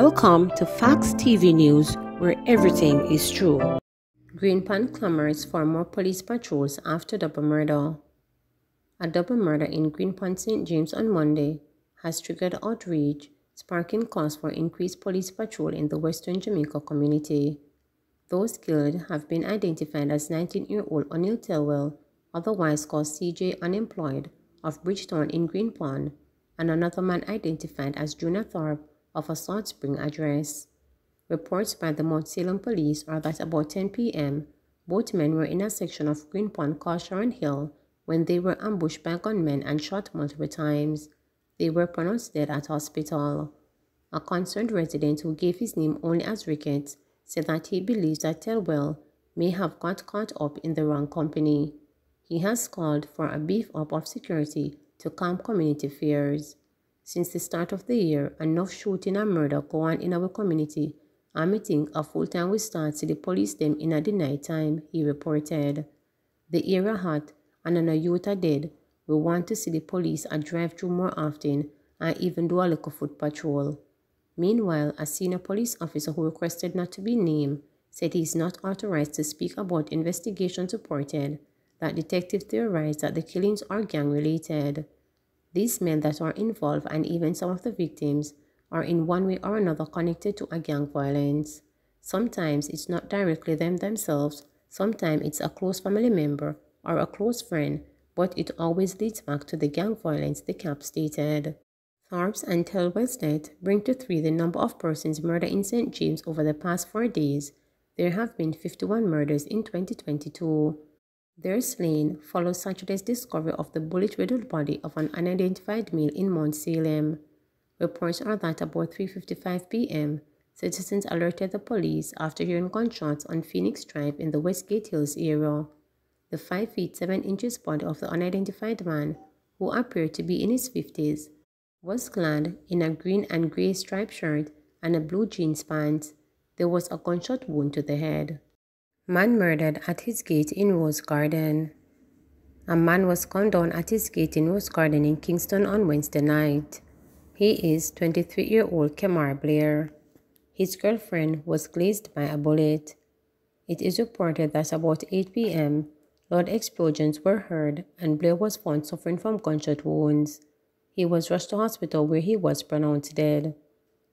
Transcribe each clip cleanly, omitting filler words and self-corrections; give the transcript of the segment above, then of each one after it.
Welcome to Facts TV News, where everything is true. Greenpan clamors for more police patrols after double murder. A double murder in Greenpan, St. James on Monday has triggered outrage, sparking calls for increased police patrol in the Western Jamaica community. Those killed have been identified as 19-year-old O'Neil Telwell, otherwise called CJ Unemployed, of Bridgetown in Greenpan, and another man identified as Junior Thorpe of a Salt Spring address. Reports by the Mount Salem police are that about 10 p.m., both men were in a section of Greenpan called Sharon Hill when they were ambushed by gunmen and shot multiple times. They were pronounced dead at hospital. A concerned resident who gave his name only as Ricketts said that he believes that Telwell may have got caught up in the wrong company. He has called for a beef up of security to calm community fears. Since the start of the year, enough shooting and murder go on in our community, and me think a full time we start to the police them in the night time, he reported. The area hot and an youth are dead. We want to see the police a drive through more often and even do a little foot patrol. Meanwhile, a senior police officer who requested not to be named said he is not authorized to speak about investigations reported that detectives theorized that the killings are gang-related. These men that are involved and even some of the victims are in one way or another connected to a gang violence. Sometimes it's not directly them themselves, sometimes it's a close family member or a close friend, but it always leads back to the gang violence, the cap stated. Thorpe's and Telwell's death bring to 3 the number of persons murdered in St. James over the past 4 days. There have been 51 murders in 2022. Their slaying follows Saturday's discovery of the bullet-riddled body of an unidentified male in Mount Salem. Reports are that about 3:55 p.m., citizens alerted the police after hearing gunshots on Phoenix Drive in the Westgate Hills area. The 5 feet 7 inches body of the unidentified man, who appeared to be in his 50s, was clad in a green and gray striped shirt and a blue jeans pants. There was a gunshot wound to the head. Man murdered at his gate in Rose Garden. A man was gunned down at his gate in Rose Garden in Kingston on Wednesday night. He is 23-year-old Kemar Blair. His girlfriend was glazed by a bullet. It is reported that about 8 p.m., loud explosions were heard and Blair was found suffering from gunshot wounds. He was rushed to hospital where he was pronounced dead.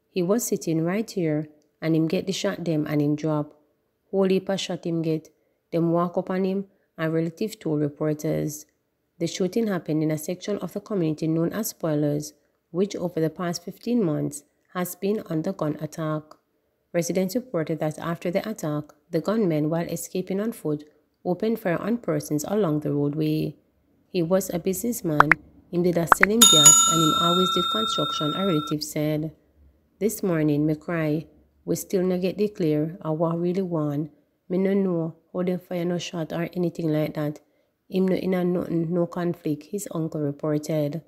He was sitting right here and him get the shot them and him drop. Whole heap of shot him get, them walk up on him, and relatives told reporters. The shooting happened in a section of the community known as Spoilers, which over the past 15 months has been under gun attack. Residents reported that after the attack, the gunmen, while escaping on foot, opened fire on persons along the roadway. He was a businessman, him did a selling gas, and him always did construction, a relative said. This morning, me cry. We still no get declare or what really want. Me no know how them fire no shot or anything like that. Him no in a nothing, no conflict, his uncle reported.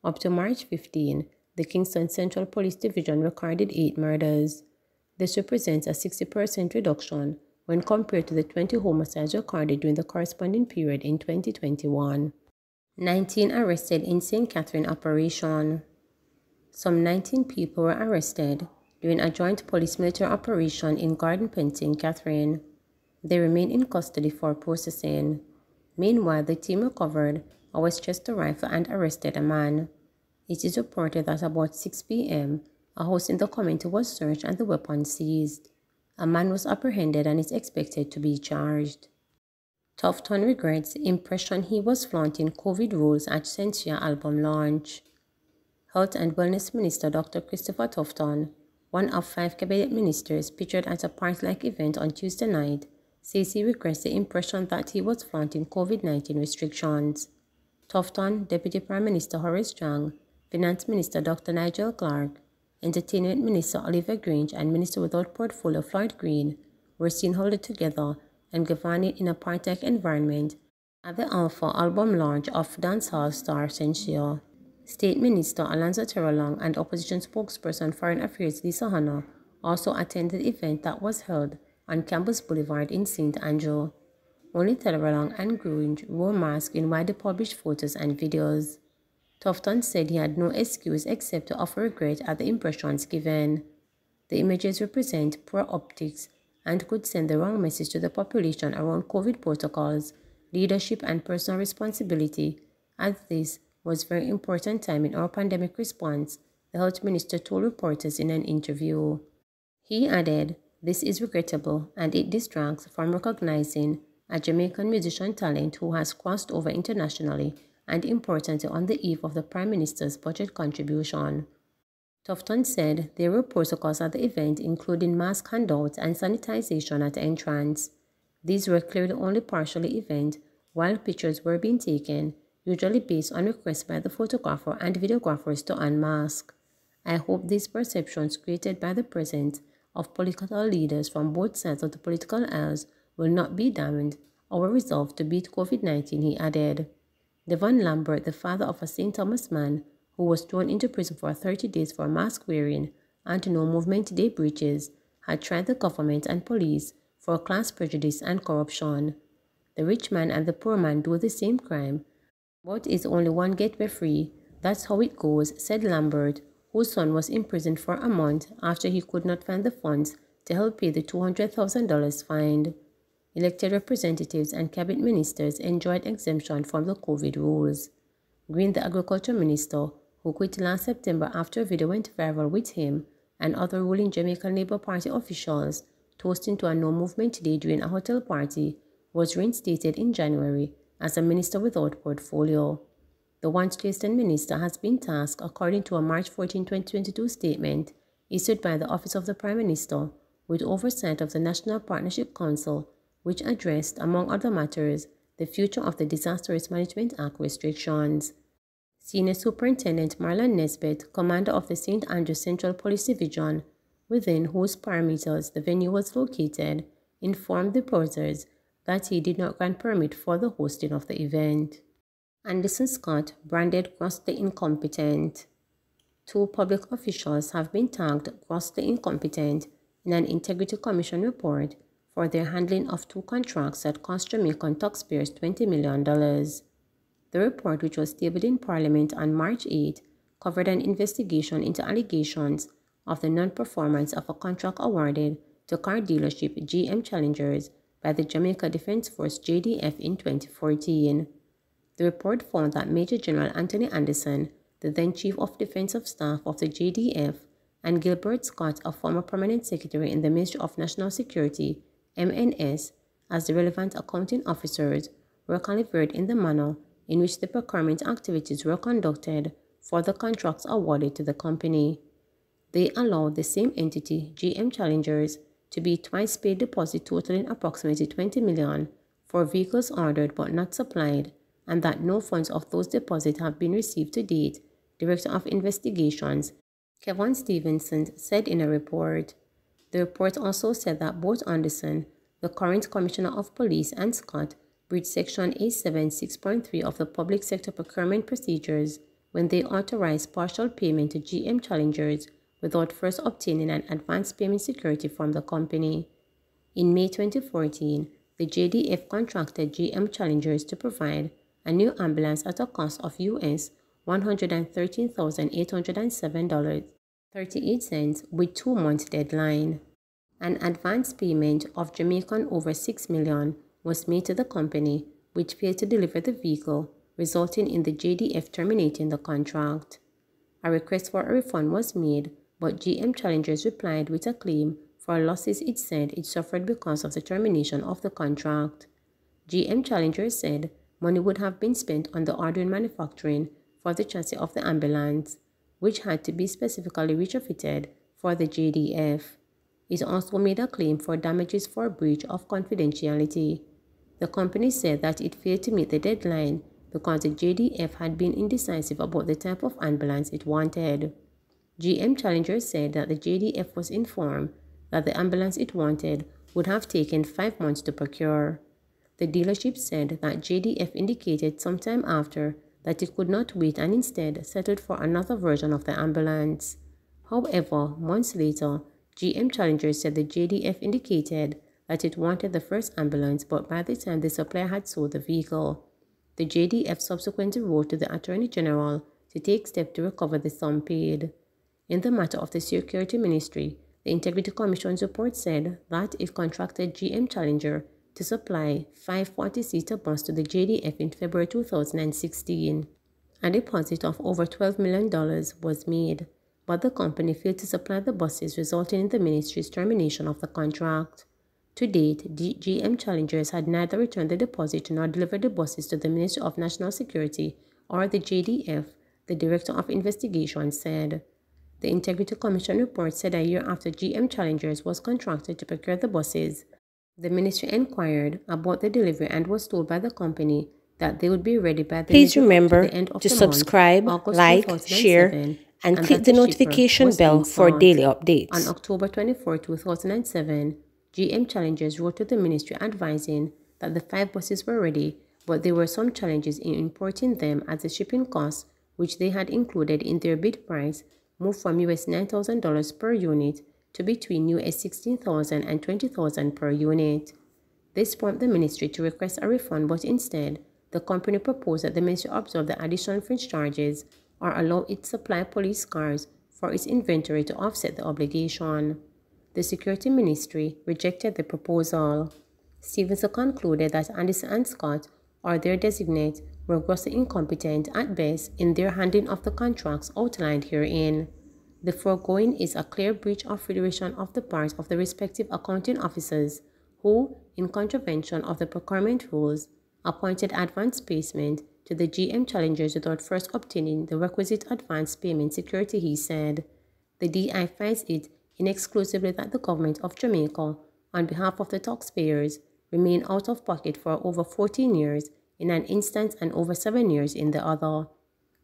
Up to March 15, the Kingston Central Police Division recorded 8 murders. This represents a 60% reduction when compared to the 20 homicides recorded during the corresponding period in 2021. 19 arrested in St. Catherine operation. Some 19 people were arrested during a joint police-military operation in Garden Pen, St. Catherine. They remain in custody for processing. Meanwhile, the team recovered a Westchester rifle and arrested a man. It is reported that about 6 p.m., a house in the community was searched and the weapon seized. A man was apprehended and is expected to be charged. Tufton regrets the impression he was flaunting COVID rules at Sensia album launch. Health and Wellness Minister Dr. Christopher Tufton, one of 5 cabinet ministers pictured at a party-like event on Tuesday night, says he regrets the impression that he was flaunting COVID-19 restrictions. Tufton, Deputy Prime Minister Horace Jang, Finance Minister Dr. Nigel Clark, Entertainment Minister Oliver Grange and Minister without Portfolio Floyd Green were seen huddled together and governing in a party-like environment at the Alpha album launch of dancehall star Sensia. State Minister Alonzo Terrelong and Opposition spokesperson Foreign Affairs Lisa Hanna also attended the event that was held on Campus Boulevard in St. Andrew. Only Terrelong and Grange wore masks in widely published photos and videos. Tufton said he had no excuse except to offer regret at the impressions given. The images represent poor optics and could send the wrong message to the population around COVID protocols, leadership, and personal responsibility, as this was very important time in our pandemic response, the health minister told reporters in an interview. He added, "This is regrettable and it distracts from recognizing a Jamaican musician talent who has crossed over internationally and importantly on the eve of the Prime Minister's budget contribution." Tufton said there were protocols at the event including mask handouts and sanitization at entrance. These were clearly only partially event while pictures were being taken, usually based on request by the photographer and videographers to unmask. I hope these perceptions created by the presence of political leaders from both sides of the political aisles will not be damned our resolve to beat COVID-19, he added. Devon Lambert, the father of a St. Thomas man who was thrown into prison for 30 days for mask wearing and no movement day breaches, had tried the government and police for class prejudice and corruption. The rich man and the poor man do the same crime, but is only one gateway free. That's how it goes, said Lambert, whose son was imprisoned for a month after he could not find the funds to help pay the $200,000 fine. Elected representatives and cabinet ministers enjoyed exemption from the COVID rules. Green, the agriculture minister, who quit last September after a video went viral with him and other ruling Jamaican Labour Party officials toasting to a no-movement day during a hotel party, was reinstated in January as a minister without portfolio. The once chastened minister has been tasked, according to a March 14, 2022 statement issued by the Office of the Prime Minister, with oversight of the National Partnership Council, which addressed, among other matters, the future of the Disaster Risk Management Act restrictions. Senior Superintendent Marlon Nesbitt, commander of the St. Andrews Central Police Division, within whose parameters the venue was located, informed reporters that he did not grant permit for the hosting of the event. Anderson Scott branded grossly incompetent. Two public officials have been tagged grossly incompetent in an Integrity Commission report for their handling of two contracts that cost Jamaican taxpayers $20 million. The report, which was tabled in Parliament on March 8, covered an investigation into allegations of the non-performance of a contract awarded to car dealership GM Challengers by the Jamaica Defence Force JDF in 2014. The report found that Major General Anthony Anderson, the then Chief of Defensive Staff of the JDF, and Gilbert Scott, a former Permanent Secretary in the Ministry of National Security, MNS, as the relevant accounting officers, were calibrated in the manner in which the procurement activities were conducted for the contracts awarded to the company. They allowed the same entity, GM Challengers, to be twice paid deposit totaling approximately $20 million for vehicles ordered but not supplied, and that no funds of those deposits have been received to date, Director of Investigations Kevin Stevenson said in a report. The report also said that both Anderson, the current Commissioner of Police, and Scott breached Section A76.3 of the Public Sector Procurement Procedures when they authorized partial payment to GM Challengers without first obtaining an advance payment security from the company. In May 2014, the JDF contracted GM Challengers to provide a new ambulance at a cost of US $113,807.38 with 2-month deadline. An advance payment of Jamaican over $6 million was made to the company, which failed to deliver the vehicle, resulting in the JDF terminating the contract. A request for a refund was made, but GM Challengers replied with a claim for losses it said it suffered because of the termination of the contract. GM Challengers said money would have been spent on the ordering manufacturing for the chassis of the ambulance, which had to be specifically retrofitted for the JDF. It also made a claim for damages for breach of confidentiality. The company said that it failed to meet the deadline because the JDF had been indecisive about the type of ambulance it wanted. GM Challengers said that the JDF was informed that the ambulance it wanted would have taken 5 months to procure. The dealership said that JDF indicated sometime after that it could not wait and instead settled for another version of the ambulance. However, months later, GM Challengers said the JDF indicated that it wanted the first ambulance, but by the time the supplier had sold the vehicle, the JDF subsequently wrote to the Attorney General to take steps to recover the sum paid. In the matter of the Security Ministry, The Integrity Commission's report said that it contracted GM Challenger to supply 540-seater bus to the JDF in February 2016. A deposit of over $12 million was made, but the company failed to supply the buses, resulting in the ministry's termination of the contract. To date, the GM Challengers had neither returned the deposit nor delivered the buses to the Ministry of National Security or the JDF, the Director of Investigation said. The Integrity Commission report said a year after GM Challengers was contracted to procure the buses, the ministry inquired about the delivery and was told by the company that they would be ready by the Please remember the end of to the subscribe, month, August like, 2007, share, and click the notification bell for daily updates. On October 24, 2007, GM Challengers wrote to the ministry advising that the 5 buses were ready, but there were some challenges in importing them as the shipping costs, which they had included in their bid price, moved from US $9,000 per unit to between US $16,000 and $20,000 per unit. This prompted the ministry to request a refund, but instead, the company proposed that the ministry absorb the additional fringe charges or allow it to supply police cars for its inventory to offset the obligation. The Security Ministry rejected the proposal. Stevenson concluded that Anderson and Scott, or their designate, were grossly incompetent at best in their handling of the contracts outlined herein. The foregoing is a clear breach of federation of the part of the respective accounting officers who, in contravention of the procurement rules, appointed advance payment to the GM Challengers without first obtaining the requisite advance payment security, he said. The DI finds it inexcusable that the government of Jamaica, on behalf of the taxpayers, remain out of pocket for over 14 years in an instance and over 7 years in the other.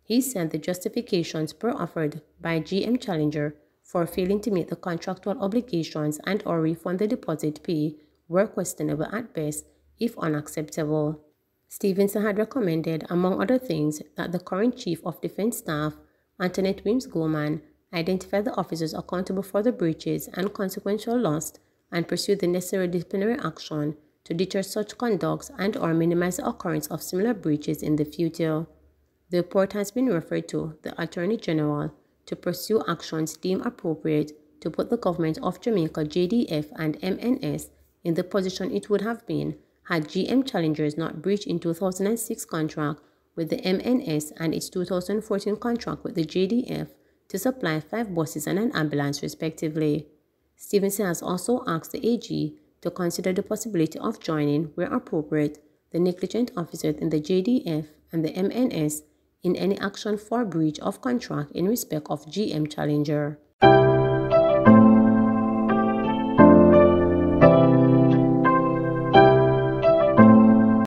He said the justifications offered by GM Challenger for failing to meet the contractual obligations and or refund the deposit pay were questionable at best, if unacceptable. Stevenson had recommended, among other things, that the current Chief of Defense Staff, Antoinette Weems-Goldman, identify the officers accountable for the breaches and consequential loss and pursue the necessary disciplinary action to deter such conduct and or minimize the occurrence of similar breaches in the future. The report has been referred to the Attorney General to pursue actions deemed appropriate to put the government of Jamaica, JDF, and MNS in the position it would have been had GM Challengers not breached in 2006 contract with the MNS and its 2014 contract with the JDF to supply 5 buses and an ambulance respectively. Stevenson has also asked the AG to consider the possibility of joining, where appropriate, the negligent officers in the JDF and the MNS in any action for breach of contract in respect of GM Challenger.